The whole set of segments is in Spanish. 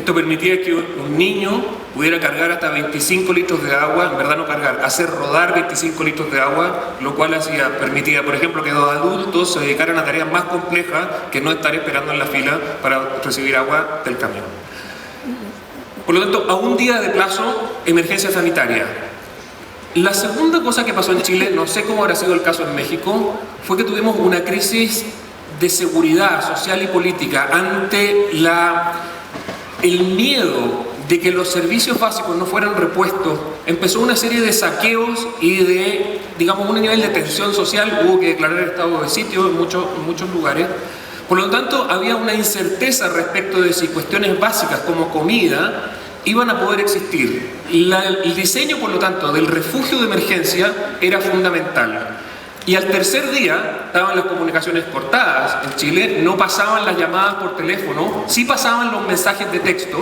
Esto permitía que un niño pudiera cargar hasta 25 litros de agua, en verdad no cargar, hacer rodar 25 litros de agua, lo cual permitía, por ejemplo, que 2 adultos se dedicaran a tareas más complejas que no estar esperando en la fila para recibir agua del camión. Por lo tanto, a un día de plazo, emergencia sanitaria. La segunda cosa que pasó en Chile, no sé cómo habrá sido el caso en México, fue que tuvimos una crisis de seguridad social y política ante el miedo de que los servicios básicos no fueran repuestos. Empezó una serie de saqueos y de, digamos, un nivel de tensión social. Hubo que declarar estado de sitio en muchos lugares. Por lo tanto, había una incerteza respecto de si cuestiones básicas como comida iban a poder existir. El diseño, por lo tanto, del refugio de emergencia era fundamental. Y al tercer día estaban las comunicaciones cortadas en Chile, no pasaban las llamadas por teléfono, sí pasaban los mensajes de texto.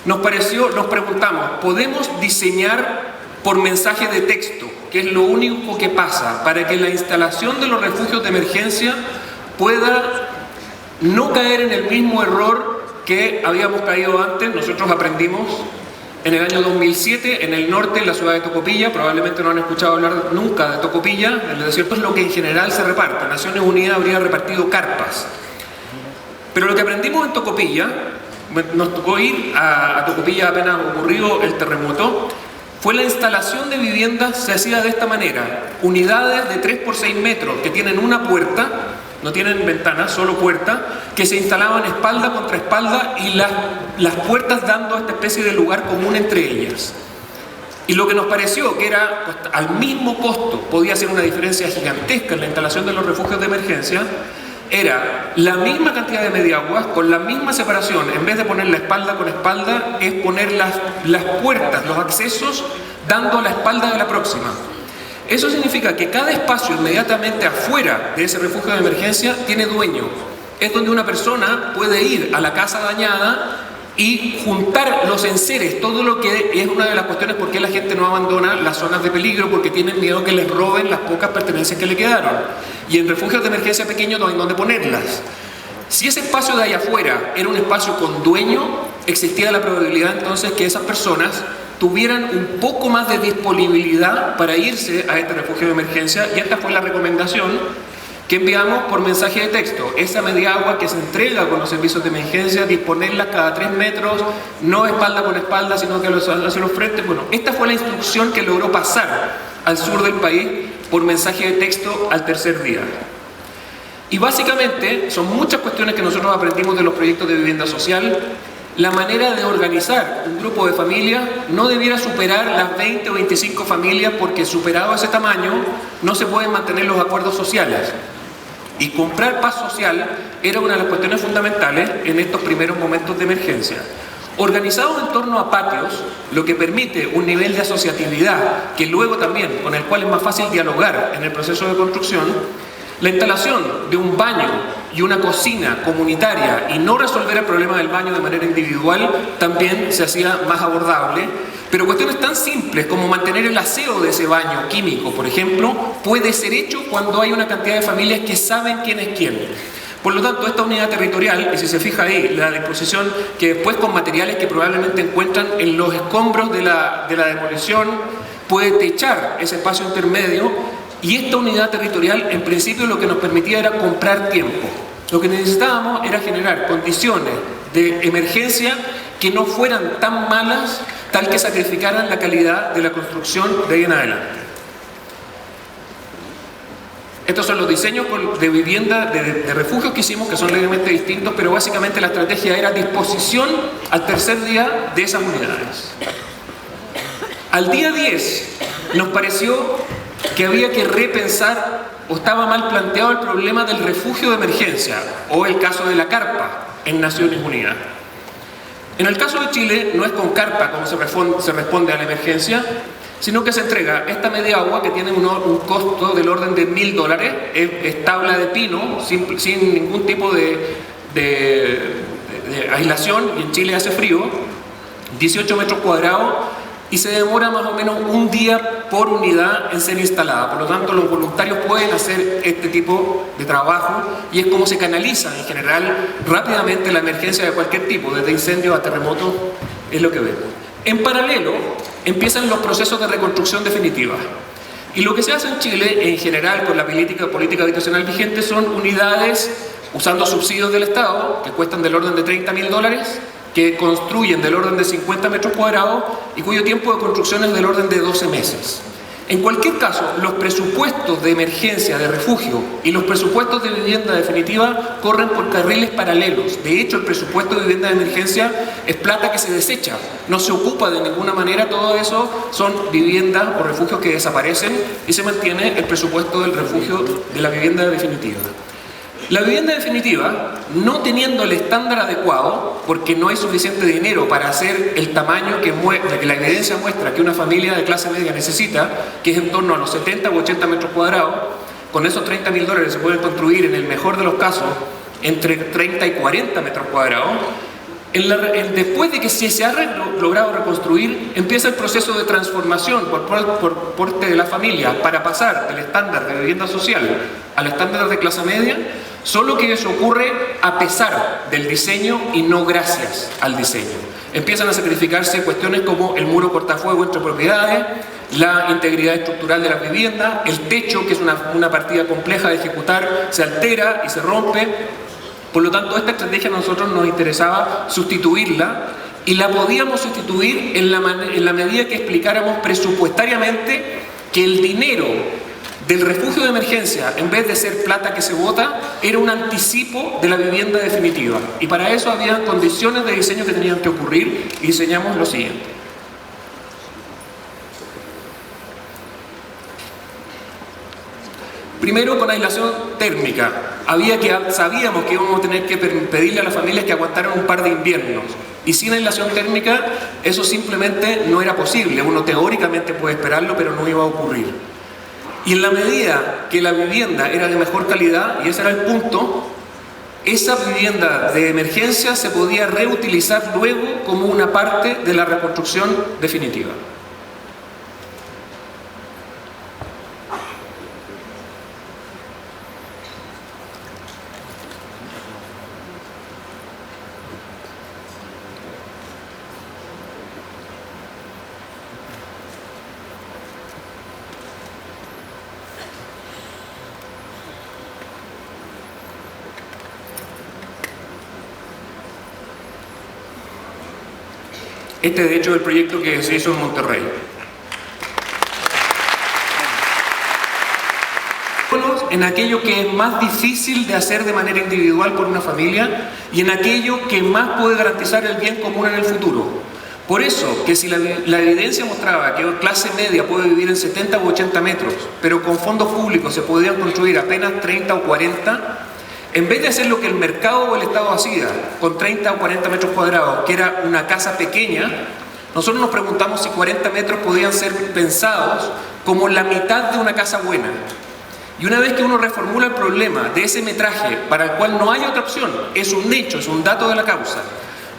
Nos preguntamos, ¿podemos diseñar por mensaje de texto, que es lo único que pasa, para que la instalación de los refugios de emergencia pueda no caer en el mismo error que habíamos caído antes? Nosotros aprendimos en el año 2007, en el norte, en la ciudad de Tocopilla. Probablemente no han escuchado hablar nunca de Tocopilla. El desierto es lo que en general se reparte. Naciones Unidas habría repartido carpas. Pero lo que aprendimos en Tocopilla, nos tocó ir a Tocopilla apenas ocurrió el terremoto, fue la instalación de viviendas. Se hacía de esta manera: unidades de 3 por 6 metros que tienen una puerta, no tienen ventanas, solo puerta, que se instalaban espalda contra espalda y las puertas dando esta especie de lugar común entre ellas. Y lo que nos pareció que era, al mismo costo, podía ser una diferencia gigantesca en la instalación de los refugios de emergencia, era la misma cantidad de mediaguas, con la misma separación. En vez de poner la espalda con espalda, es poner las puertas, los accesos, dando a la espalda de la próxima. Eso significa que cada espacio inmediatamente afuera de ese refugio de emergencia tiene dueño. Es donde una persona puede ir a la casa dañada y juntar los enseres, todo lo que es una de las cuestiones por qué la gente no abandona las zonas de peligro, porque tienen miedo que les roben las pocas pertenencias que le quedaron. Y en refugios de emergencia pequeños no hay donde ponerlas. Si ese espacio de allá afuera era un espacio con dueño, existía la probabilidad entonces que esas personas tuvieran un poco más de disponibilidad para irse a este refugio de emergencia, y esta fue la recomendación que enviamos por mensaje de texto. Esa mediagua que se entrega con los servicios de emergencia, disponerlas cada 3 metros, no espalda con espalda, sino que hacia los frentes. Bueno, esta fue la instrucción que logró pasar al sur del país por mensaje de texto al tercer día. Y básicamente son muchas cuestiones que nosotros aprendimos de los proyectos de vivienda social. La manera de organizar un grupo de familias no debiera superar las 20 o 25 familias, porque superado ese tamaño no se pueden mantener los acuerdos sociales. Y comprar paz social era una de las cuestiones fundamentales en estos primeros momentos de emergencia. Organizados en torno a patios, lo que permite un nivel de asociatividad, que luego también, con el cual es más fácil dialogar en el proceso de construcción. La instalación de un baño y una cocina comunitaria y no resolver el problema del baño de manera individual también se hacía más abordable. Pero cuestiones tan simples como mantener el aseo de ese baño químico, por ejemplo, puede ser hecho cuando hay una cantidad de familias que saben quién es quién. Por lo tanto, esta unidad territorial, y si se fija ahí, la disposición que después con materiales que probablemente encuentran en los escombros de la demolición, puede techar ese espacio intermedio. Y esta unidad territorial, en principio, lo que nos permitía era comprar tiempo. Lo que necesitábamos era generar condiciones de emergencia que no fueran tan malas, tal que sacrificaran la calidad de la construcción de ahí en adelante. Estos son los diseños de vivienda, de refugios que hicimos, que son levemente distintos, pero básicamente la estrategia era disposición al tercer día de esas unidades. Al día 10 nos pareció que había que repensar, o estaba mal planteado el problema del refugio de emergencia, o el caso de la carpa en Naciones Unidas. En el caso de Chile no es con carpa como se responde a la emergencia, sino que se entrega esta mediagua que tiene un costo del orden de $1000, es tabla de pino, sin ningún tipo de aislación, y en Chile hace frío, 18 metros cuadrados, y se demora más o menos un día por unidad en ser instalada. Por lo tanto, los voluntarios pueden hacer este tipo de trabajo y es como se canaliza en general rápidamente la emergencia de cualquier tipo, desde incendios a terremotos, es lo que vemos. En paralelo, empiezan los procesos de reconstrucción definitiva. Y lo que se hace en Chile, en general, con la política habitacional vigente, son unidades usando subsidios del Estado, que cuestan del orden de $30.000, que construyen del orden de 50 metros cuadrados y cuyo tiempo de construcción es del orden de 12 meses. En cualquier caso, los presupuestos de emergencia, de refugio y los presupuestos de vivienda definitiva corren por carriles paralelos. De hecho, el presupuesto de vivienda de emergencia es plata que se desecha, no se ocupa de ninguna manera, todo eso son viviendas o refugios que desaparecen y se mantiene el presupuesto del refugio de la vivienda definitiva. La vivienda definitiva, no teniendo el estándar adecuado, porque no hay suficiente dinero para hacer el tamaño que la evidencia muestra que una familia de clase media necesita, que es en torno a los 70 u 80 metros cuadrados, con esos $30.000 se pueden construir en el mejor de los casos entre 30 y 40 metros cuadrados. Después de que se ha logrado reconstruir, empieza el proceso de transformación por parte de la familia para pasar del estándar de vivienda social al estándar de clase media, solo que eso ocurre a pesar del diseño y no gracias al diseño. Empiezan a sacrificarse cuestiones como el muro cortafuego entre propiedades, la integridad estructural de la vivienda, el techo, que es una partida compleja de ejecutar, se altera y se rompe. Por lo tanto, esta estrategia a nosotros nos interesaba sustituirla y la podíamos sustituir en la medida que explicáramos presupuestariamente que el dinero del refugio de emergencia, en vez de ser plata que se bota, era un anticipo de la vivienda definitiva. Y para eso había condiciones de diseño que tenían que ocurrir y diseñamos lo siguiente. Primero, con aislación térmica. Sabíamos que íbamos a tener que pedirle a las familias que aguantaran un par de inviernos. Y sin aislación térmica, eso simplemente no era posible. Uno teóricamente puede esperarlo, pero no iba a ocurrir. Y en la medida que la vivienda era de mejor calidad, y ese era el punto, esa vivienda de emergencia se podía reutilizar luego como una parte de la reconstrucción definitiva. Este, de hecho, es el proyecto que se hizo en Monterrey. En aquello que es más difícil de hacer de manera individual por una familia y en aquello que más puede garantizar el bien común en el futuro. Por eso, que si la evidencia mostraba que clase media puede vivir en 70 u 80 metros, pero con fondos públicos se podían construir apenas 30 o 40, en vez de hacer lo que el mercado o el Estado hacía, con 30 o 40 metros cuadrados, que era una casa pequeña, nosotros nos preguntamos si 40 metros podían ser pensados como la mitad de una casa buena. Y una vez que uno reformula el problema de ese metraje, para el cual no hay otra opción, es un hecho, es un dato de la causa,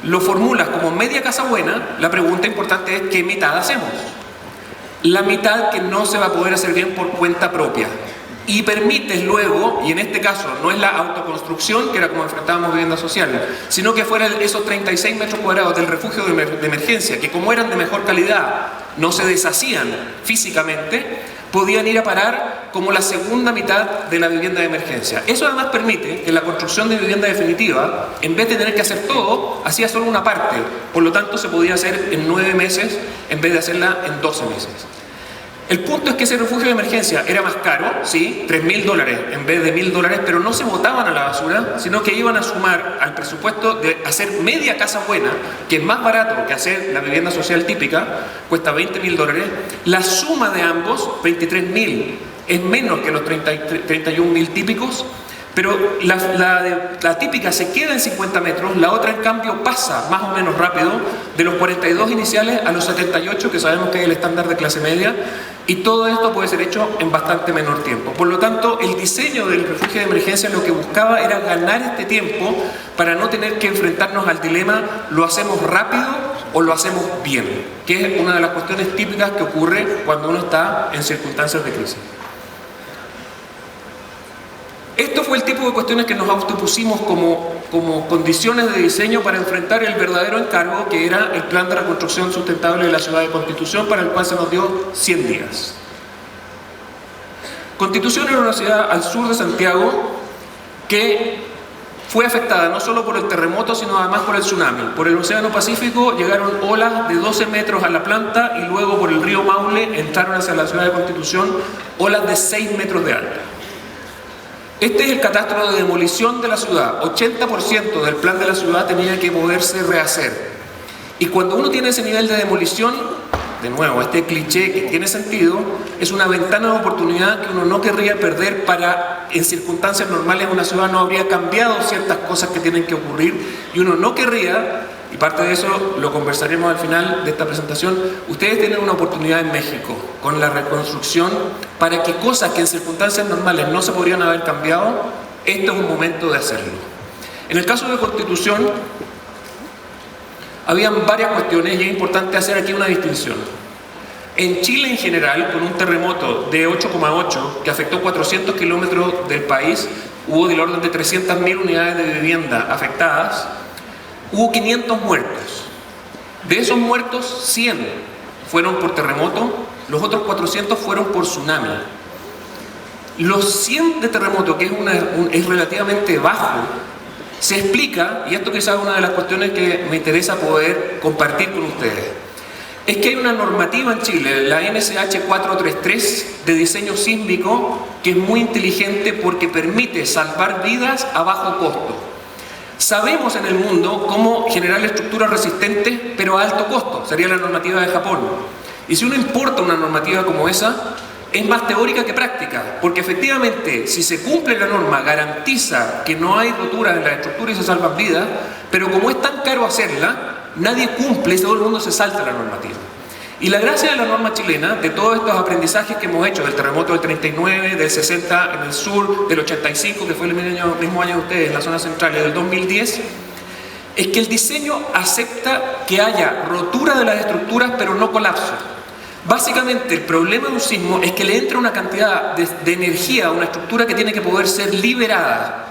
lo formulas como media casa buena, la pregunta importante es ¿qué mitad hacemos? La mitad que no se va a poder hacer bien por cuenta propia. Y permites luego, y en este caso no es la autoconstrucción, que era como enfrentábamos vivienda social, sino que fueran esos 36 metros cuadrados del refugio de emergencia, que como eran de mejor calidad, no se deshacían físicamente, podían ir a parar como la segunda mitad de la vivienda de emergencia. Eso además permite que la construcción de vivienda definitiva, en vez de tener que hacer todo, hacía solo una parte. Por lo tanto, se podía hacer en 9 meses en vez de hacerla en 12 meses. El punto es que ese refugio de emergencia era más caro, ¿sí? $3.000 en vez de $1.000, pero no se botaban a la basura, sino que iban a sumar al presupuesto de hacer media casa buena, que es más barato que hacer la vivienda social típica, cuesta $20.000. La suma de ambos, $23.000, es menos que los 31.000 típicos, pero la típica se queda en 50 metros, la otra en cambio pasa más o menos rápido de los 42 iniciales a los 78, que sabemos que es el estándar de clase media, y todo esto puede ser hecho en bastante menor tiempo. Por lo tanto, el diseño del refugio de emergencia lo que buscaba era ganar este tiempo para no tener que enfrentarnos al dilema, lo hacemos rápido o lo hacemos bien, que es una de las cuestiones típicas que ocurre cuando uno está en circunstancias de crisis. Esto fue el tipo de cuestiones que nos autopusimos como condiciones de diseño para enfrentar el verdadero encargo, que era el plan de reconstrucción sustentable de la ciudad de Constitución, para el cual se nos dio 100 días. Constitución era una ciudad al sur de Santiago que fue afectada no solo por el terremoto, sino además por el tsunami. Por el Océano Pacífico llegaron olas de 12 metros a la planta y luego por el río Maule entraron hacia la ciudad de Constitución olas de 6 metros de alta. Este es el catastro de demolición de la ciudad. 80% del plan de la ciudad tenía que poderse rehacer. Y cuando uno tiene ese nivel de demolición, de nuevo, este cliché que tiene sentido, es una ventana de oportunidad que uno no querría perder para, en circunstancias normales, una ciudad no habría cambiado ciertas cosas que tienen que ocurrir y uno no querría, y parte de eso lo conversaremos al final de esta presentación, ustedes tienen una oportunidad en México con la reconstrucción para que cosas que en circunstancias normales no se podrían haber cambiado, este es un momento de hacerlo. En el caso de Constitución, habían varias cuestiones y es importante hacer aquí una distinción. En Chile en general, con un terremoto de 8,8 que afectó 400 kilómetros del país, hubo del orden de 300.000 unidades de vivienda afectadas, hubo 500 muertos. De esos muertos, 100 fueron por terremoto, los otros 400 fueron por tsunami. Los 100 de terremoto, que es relativamente bajo, se explica, y esto quizás es una de las cuestiones que me interesa poder compartir con ustedes, es que hay una normativa en Chile, la NSH 433 de diseño sísmico, que es muy inteligente porque permite salvar vidas a bajo costo. Sabemos en el mundo cómo generar estructuras resistentes pero a alto costo, sería la normativa de Japón. Y si uno importa una normativa como esa, es más teórica que práctica, porque efectivamente si se cumple la norma garantiza que no hay roturas en la estructura y se salvan vidas, pero como es tan caro hacerla, nadie cumple y todo el mundo se salta la normativa. Y la gracia de la norma chilena, de todos estos aprendizajes que hemos hecho, del terremoto del 39, del 60 en el sur, del 85, que fue el mismo año de ustedes, en la zona central, y del 2010, es que el diseño acepta que haya rotura de las estructuras, pero no colapso. Básicamente el problema de un sismo es que le entra una cantidad de energía a una estructura que tiene que poder ser liberada.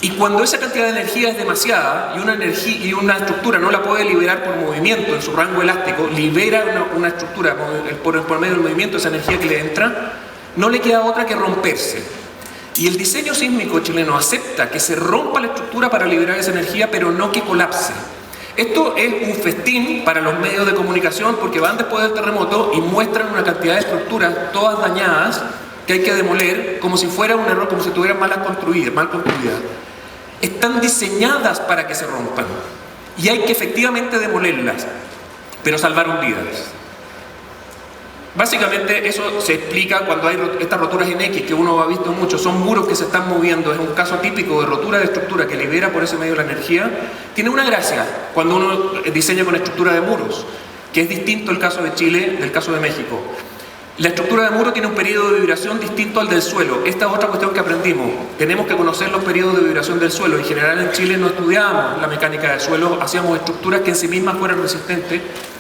Y cuando esa cantidad de energía es demasiada y una estructura no la puede liberar por movimiento en su rango elástico, libera una estructura por medio del movimiento, esa energía que le entra, no le queda otra que romperse. Y el diseño sísmico chileno acepta que se rompa la estructura para liberar esa energía, pero no que colapse. Esto es un festín para los medios de comunicación porque van después del terremoto y muestran una cantidad de estructuras todas dañadas que hay que demoler como si fuera un error, como si estuvieran mal construidas. Están diseñadas para que se rompan y hay que efectivamente demolerlas, pero salvaron vidas. Básicamente eso se explica cuando hay estas roturas en X que uno ha visto mucho, son muros que se están moviendo, es un caso típico de rotura de estructura que libera por ese medio la energía. Tiene una gracia cuando uno diseña con estructura de muros, que es distinto el caso de Chile del caso de México. La estructura de muro tiene un periodo de vibración distinto al del suelo. Esta es otra cuestión que aprendimos. Tenemos que conocer los periodos de vibración del suelo. En general en Chile no estudiábamos la mecánica del suelo, hacíamos estructuras que en sí mismas fueran resistentes.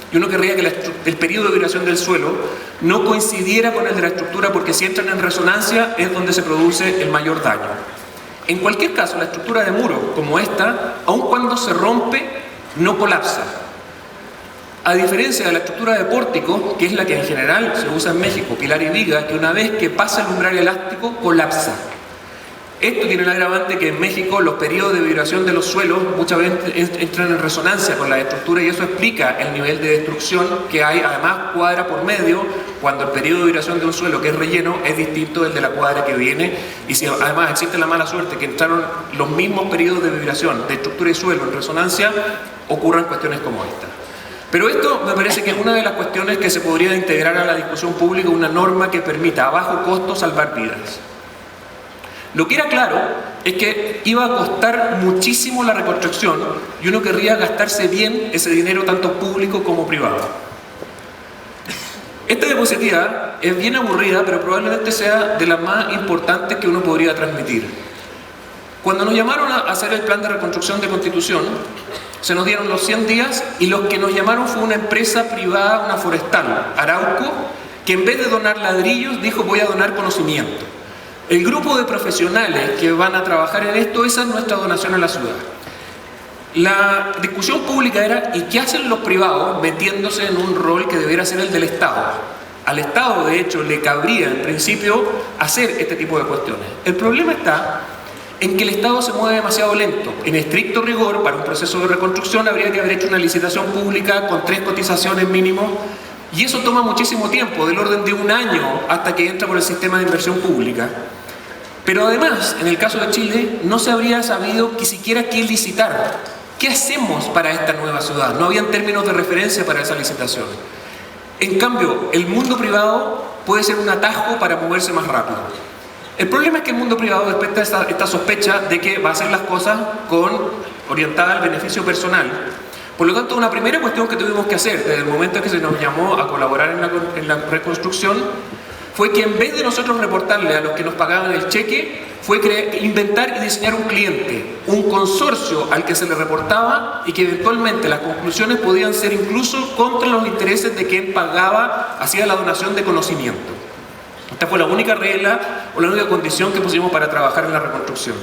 Y uno querría que el periodo de vibración del suelo no coincidiera con el de la estructura porque si entran en resonancia es donde se produce el mayor daño. En cualquier caso, la estructura de muro como esta, aun cuando se rompe, no colapsa. A diferencia de la estructura de pórtico, que es la que en general se usa en México, pilar y viga, que una vez que pasa el umbral elástico, colapsa. Esto tiene el agravante que en México los periodos de vibración de los suelos muchas veces entran en resonancia con la estructura y eso explica el nivel de destrucción que hay, además cuadra por medio, cuando el periodo de vibración de un suelo que es relleno es distinto del de la cuadra que viene, y si además existe la mala suerte que entraron los mismos periodos de vibración de estructura y suelo en resonancia, ocurran cuestiones como esta. Pero esto me parece que es una de las cuestiones que se podría integrar a la discusión pública, una norma que permita a bajo costo salvar vidas. Lo que era claro es que iba a costar muchísimo la reconstrucción y uno querría gastarse bien ese dinero tanto público como privado. Esta diapositiva es bien aburrida, pero probablemente sea de las más importantes que uno podría transmitir. Cuando nos llamaron a hacer el plan de reconstrucción de Constitución, se nos dieron los 100 días y los que nos llamaron fue una empresa privada, una forestal, Arauco, que en vez de donar ladrillos dijo voy a donar conocimiento. El grupo de profesionales que van a trabajar en esto, esa es nuestra donación a la ciudad. La discusión pública era ¿y qué hacen los privados metiéndose en un rol que debiera ser el del Estado? Al Estado, de hecho, le cabría en principio hacer este tipo de cuestiones. El problema está en que el Estado se mueve demasiado lento. En estricto rigor, para un proceso de reconstrucción habría que haber hecho una licitación pública con 3 cotizaciones mínimo, y eso toma muchísimo tiempo, del orden de 1 año hasta que entra por el sistema de inversión pública. Pero además, en el caso de Chile, no se habría sabido ni siquiera qué licitar. ¿Qué hacemos para esta nueva ciudad? No habían términos de referencia para esa licitación. En cambio, el mundo privado puede ser un atajo para moverse más rápido. El problema es que el mundo privado despierta esta sospecha de que va a hacer las cosas orientada al beneficio personal. Por lo tanto, una primera cuestión que tuvimos que hacer desde el momento en que se nos llamó a colaborar en la reconstrucción fue que en vez de nosotros reportarle a los que nos pagaban el cheque, fue inventar y diseñar un cliente, un consorcio al que se le reportaba y que eventualmente las conclusiones podían ser incluso contra los intereses de quien pagaba, hacía la donación de conocimiento. Esta fue la única regla o la única condición que pusimos para trabajar en la reconstrucción.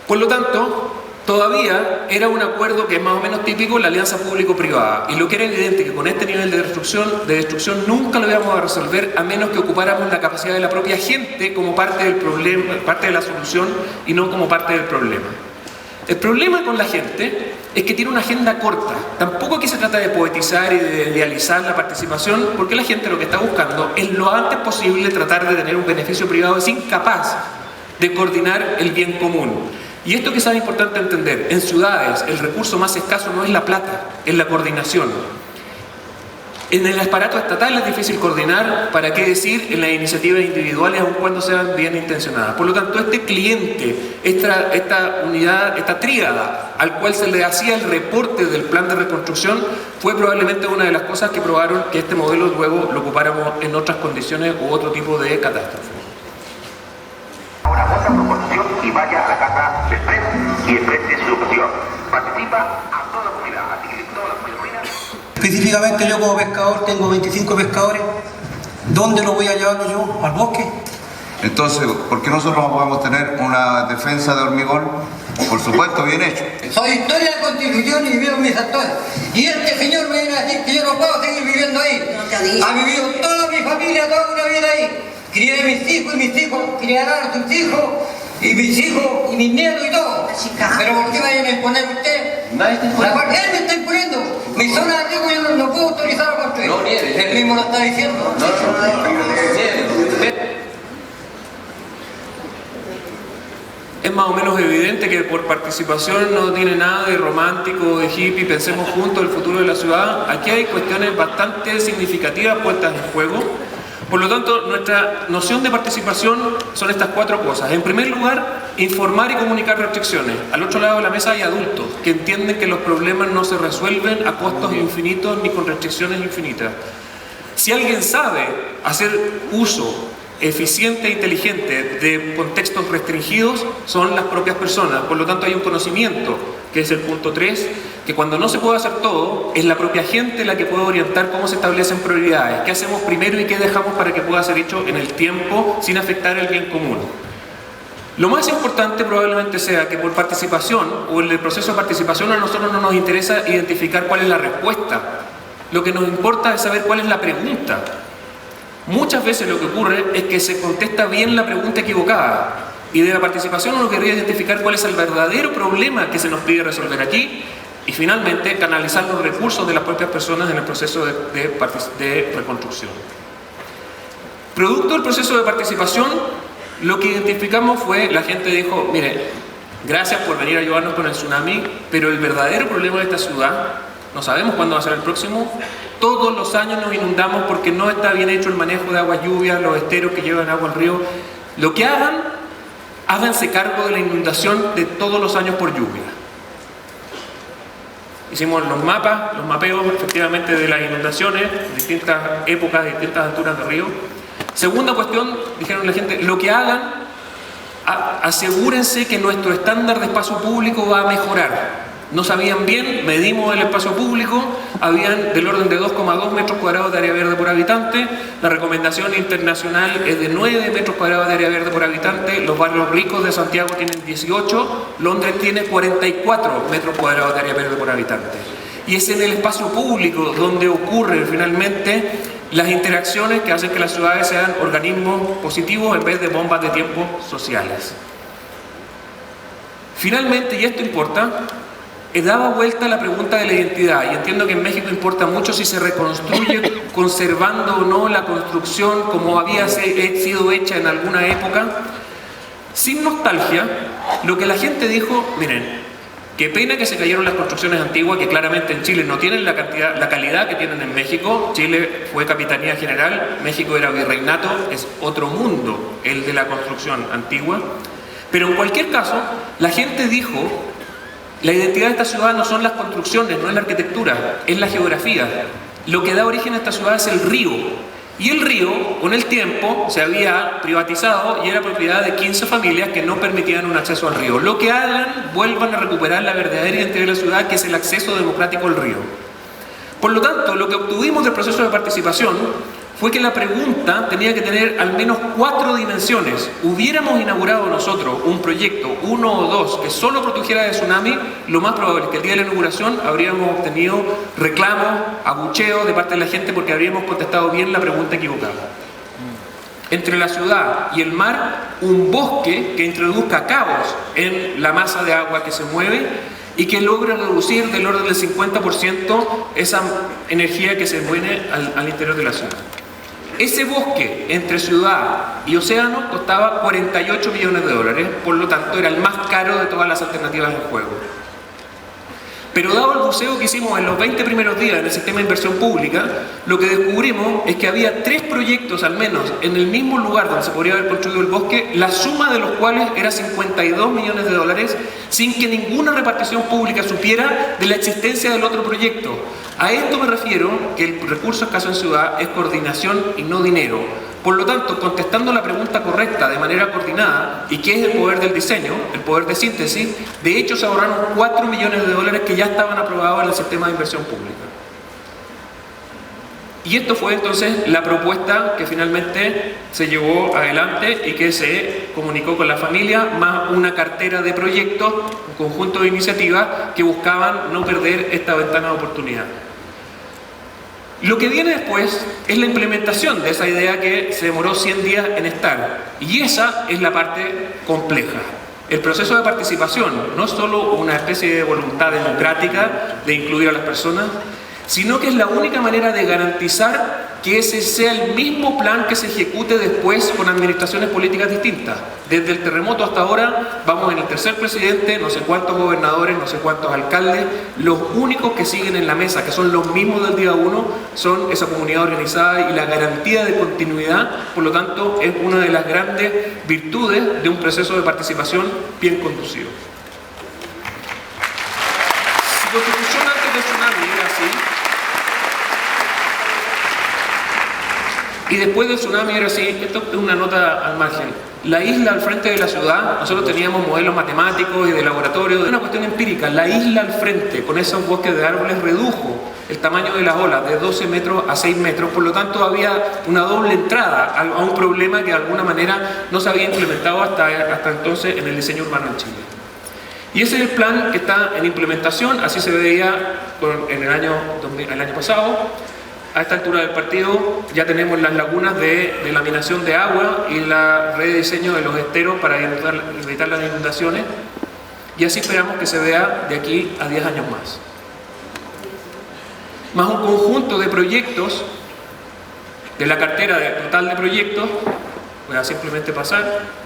Por lo tanto, todavía era un acuerdo que es más o menos típico, la alianza público-privada. Y lo que era evidente que con este nivel de destrucción nunca lo íbamos a resolver a menos que ocupáramos la capacidad de la propia gente como parte del problema, parte de la solución y no como parte del problema. El problema con la gente es que tiene una agenda corta. Tampoco aquí se trata de poetizar y de idealizar la participación, porque la gente lo que está buscando es lo antes posible tratar de tener un beneficio privado, es incapaz de coordinar el bien común. Y esto que es importante entender, en ciudades el recurso más escaso no es la plata, es la coordinación. En el aparato estatal es difícil coordinar, para qué decir en las iniciativas individuales, aun cuando sean bien intencionadas. Por lo tanto, este cliente, esta unidad, esta tríada al cual se le hacía el reporte del plan de reconstrucción, fue probablemente una de las cosas que probaron que este modelo luego lo ocupáramos en otras condiciones u otro tipo de catástrofe. Ahora vota proposición y vaya a la casa de Express y exprese su opción. Participa a toda la comunidad, así que toda la comunidad. Específicamente yo como pescador tengo 25 pescadores. ¿Dónde lo voy a llevarlo yo? ¿Al bosque? Entonces, ¿por qué nosotros no podemos tener una defensa de hormigón? Por supuesto, bien hecho. Soy historia de Constitución y vivo en mis actores. Y este señor me viene a decir que yo no puedo seguir viviendo ahí. Ha vivido toda mi familia, toda una vida ahí. Crié a mis hijos y mis hijos criarán a sus hijos y mis hijos y mis nietos y todo. Pero ¿por qué me vayan a imponer usted? Él me está imponiendo. Mi zona de riesgo yo no puedo autorizar a construir. No, él mismo lo está diciendo. Es más o menos evidente que por participación no tiene nada de romántico, de hippie, pensemos juntos el futuro de la ciudad. Aquí hay cuestiones bastante significativas puestas en juego. Por lo tanto, nuestra noción de participación son estas 4 cosas. En primer lugar, informar y comunicar restricciones. Al otro lado de la mesa hay adultos que entienden que los problemas no se resuelven a costos infinitos ni con restricciones infinitas. Si alguien sabe hacer uso eficiente e inteligente de contextos restringidos, son las propias personas. Por lo tanto, hay un conocimiento, que es el punto 3, que cuando no se puede hacer todo, es la propia gente la que puede orientar cómo se establecen prioridades, qué hacemos primero y qué dejamos para que pueda ser hecho en el tiempo sin afectar el bien común. Lo más importante probablemente sea que por participación o en el proceso de participación a nosotros no nos interesa identificar cuál es la respuesta. Lo que nos importa es saber cuál es la pregunta. Muchas veces lo que ocurre es que se contesta bien la pregunta equivocada y de la participación uno querría identificar cuál es el verdadero problema que se nos pide resolver aquí y finalmente canalizar los recursos de las propias personas en el proceso de reconstrucción. Producto del proceso de participación, lo que identificamos fue, la gente dijo, mire, gracias por venir a ayudarnos con el tsunami, pero el verdadero problema de esta ciudad, no sabemos cuándo va a ser el próximo, todos los años nos inundamos porque no está bien hecho el manejo de aguas lluvias, los esteros que llevan agua al río. Lo que hagan, háganse cargo de la inundación de todos los años por lluvia. Hicimos los mapas, los mapeos efectivamente de las inundaciones, distintas épocas, distintas alturas del río. Segunda cuestión, dijeron la gente, lo que hagan, asegúrense que nuestro estándar de espacio público va a mejorar. No sabían bien, medimos el espacio público, habían del orden de 2,2 metros cuadrados de área verde por habitante, la recomendación internacional es de 9 metros cuadrados de área verde por habitante, los barrios ricos de Santiago tienen 18, Londres tiene 44 metros cuadrados de área verde por habitante. Y es en el espacio público donde ocurren finalmente las interacciones que hacen que las ciudades sean organismos positivos en vez de bombas de tiempo sociales. Finalmente, y esto importa, he dado vuelta a la pregunta de la identidad y entiendo que en México importa mucho si se reconstruye conservando o no la construcción como había sido hecha en alguna época. Sin nostalgia, lo que la gente dijo, miren, qué pena que se cayeron las construcciones antiguas que claramente en Chile no tienen la calidad que tienen en México. Chile fue capitanía general, México era virreinato, es otro mundo el de la construcción antigua. Pero en cualquier caso, la gente dijo, la identidad de esta ciudad no son las construcciones, no es la arquitectura, es la geografía. Lo que da origen a esta ciudad es el río. Y el río, con el tiempo, se había privatizado y era propiedad de 15 familias que no permitían un acceso al río. Lo que hagan, vuelvan a recuperar la verdadera identidad de la ciudad, que es el acceso democrático al río. Por lo tanto, lo que obtuvimos del proceso de participación fue que la pregunta tenía que tener al menos 4 dimensiones. Hubiéramos inaugurado nosotros un proyecto, 1 o 2, que solo protegiera de tsunami, lo más probable es que el día de la inauguración habríamos obtenido reclamos, abucheos de parte de la gente porque habríamos contestado bien la pregunta equivocada. Entre la ciudad y el mar, un bosque que introduzca cabos en la masa de agua que se mueve y que logre reducir del orden del 50% esa energía que se mueve al interior de la ciudad. Ese bosque entre ciudad y océano costaba 48 millones de dólares, por lo tanto era el más caro de todas las alternativas en juego. Pero dado el buceo que hicimos en los 20 primeros días en el sistema de inversión pública, lo que descubrimos es que había 3 proyectos al menos en el mismo lugar donde se podría haber construido el bosque, la suma de los cuales era 52 millones de dólares, sin que ninguna repartición pública supiera de la existencia del otro proyecto. A esto me refiero que el recurso escaso en ciudad es coordinación y no dinero. Por lo tanto, contestando la pregunta correcta de manera coordinada, ¿y qué es el poder del diseño? El poder de síntesis, de hecho se ahorraron 4 millones de dólares que ya estaban aprobados en el sistema de inversión pública. Y esto fue entonces la propuesta que finalmente se llevó adelante y que se comunicó con la familia, más una cartera de proyectos, un conjunto de iniciativas que buscaban no perder esta ventana de oportunidad. Lo que viene después es la implementación de esa idea que se demoró 100 días en estar. Y esa es la parte compleja. El proceso de participación no es solo una especie de voluntad democrática de incluir a las personas, sino que es la única manera de garantizar que ese sea el mismo plan que se ejecute después con administraciones políticas distintas. Desde el terremoto hasta ahora vamos en el tercer presidente, no sé cuántos gobernadores, no sé cuántos alcaldes, los únicos que siguen en la mesa, que son los mismos del día 1, son esa comunidad organizada y la garantía de continuidad, por lo tanto es una de las grandes virtudes de un proceso de participación bien conducido. Si Constitución antes de tsunami era así, y después del tsunami era así, esto es una nota al margen. La isla al frente de la ciudad, nosotros teníamos modelos matemáticos y de laboratorio, de una cuestión empírica. La isla al frente, con esos bosques de árboles, redujo el tamaño de las olas de 12 metros a 6 metros, por lo tanto había una doble entrada a un problema que de alguna manera no se había implementado hasta entonces en el diseño urbano en Chile. Y ese es el plan que está en implementación, así se veía en el año pasado. A esta altura del partido ya tenemos las lagunas de laminación de agua y la rediseño de los esteros para evitar las inundaciones, y así esperamos que se vea de aquí a 10 años más. Más un conjunto de proyectos de la cartera total de proyectos. Voy a simplemente pasar.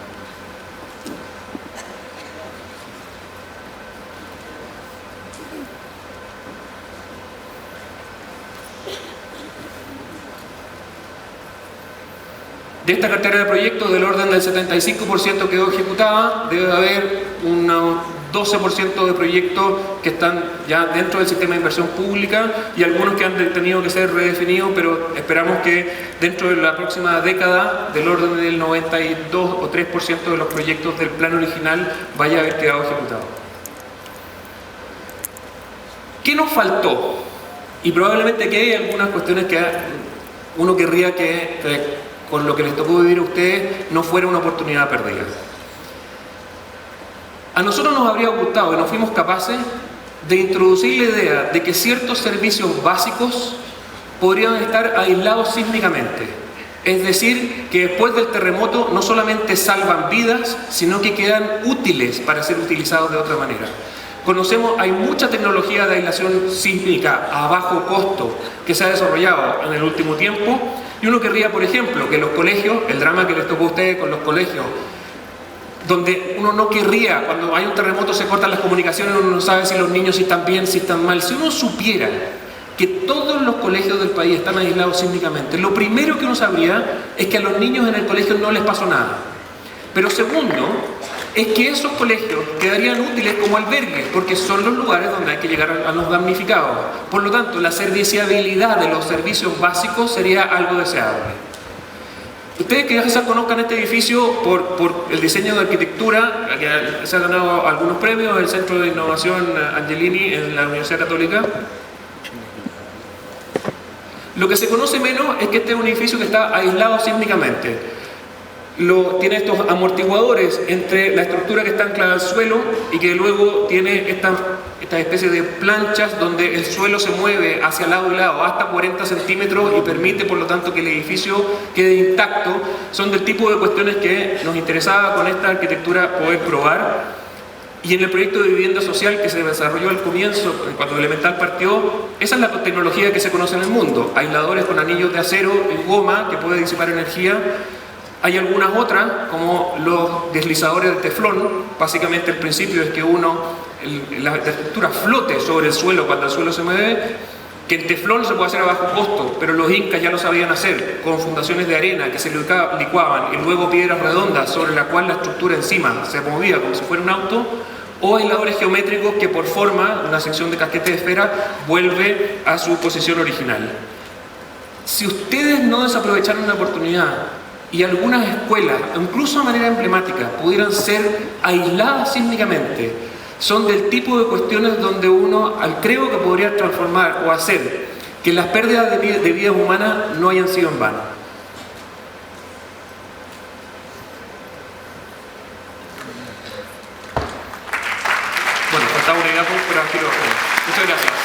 De esta cartera de proyectos, del orden del 75% quedó ejecutada. Debe haber unos 12% de proyectos que están ya dentro del sistema de inversión pública y algunos que han tenido que ser redefinidos, pero esperamos que dentro de la próxima década, del orden del 92 o 3% de los proyectos del plan original vaya a haber quedado ejecutado. ¿Qué nos faltó? Y probablemente que hay algunas cuestiones que uno querría que con lo que les tocó vivir a ustedes no fuera una oportunidad perdida. A nosotros nos habría gustado y no fuimos capaces de introducir la idea de que ciertos servicios básicos podrían estar aislados sísmicamente. Es decir, que después del terremoto no solamente salvan vidas, sino que quedan útiles para ser utilizados de otra manera. Hay mucha tecnología de aislación sísmica a bajo costo que se ha desarrollado en el último tiempo y uno querría, por ejemplo, que los colegios, el drama que les tocó a ustedes con los colegios, donde uno no querría, cuando hay un terremoto se cortan las comunicaciones, uno no sabe si los niños están bien, si están mal. Si uno supiera que todos los colegios del país están aislados sísmicamente, lo primero que uno sabría es que a los niños en el colegio no les pasó nada. Pero segundo, es que esos colegios quedarían útiles como albergues, porque son los lugares donde hay que llegar a los damnificados. Por lo tanto, la serviciabilidad de los servicios básicos sería algo deseable. Ustedes que quizás conozcan este edificio por el diseño de arquitectura, que se ha ganado algunos premios, el Centro de Innovación Angelini en la Universidad Católica. Lo que se conoce menos es que este es un edificio que está aislado sísmicamente. Tiene estos amortiguadores entre la estructura que está anclada al suelo y que luego tiene esta especie de planchas donde el suelo se mueve hacia lado y lado hasta 40 centímetros y permite por lo tanto que el edificio quede intacto. Son del tipo de cuestiones que nos interesaba con esta arquitectura poder probar. Y en el proyecto de vivienda social que se desarrolló al comienzo, cuando Elemental partió, esa es la tecnología que se conoce en el mundo. Aisladores con anillos de acero y goma que puede disipar energía. Hay algunas otras, como los deslizadores de teflón. Básicamente el principio es que la estructura flote sobre el suelo cuando el suelo se mueve, que en teflón se puede hacer a bajo costo, pero los incas ya lo sabían hacer, con fundaciones de arena que se licuaban y luego piedras redondas sobre la cual la estructura encima se movía como si fuera un auto, o aisladores geométricos que por forma, una sección de casquete de esfera, vuelve a su posición original. Si ustedes no desaprovecharon una oportunidad y algunas escuelas, incluso de manera emblemática, pudieran ser aisladas sísmicamente, son del tipo de cuestiones donde uno creo que podría transformar o hacer que las pérdidas de vidas humanas no hayan sido en vano. Bueno, faltaba una idea, pero aquí lo dejo. Muchas gracias.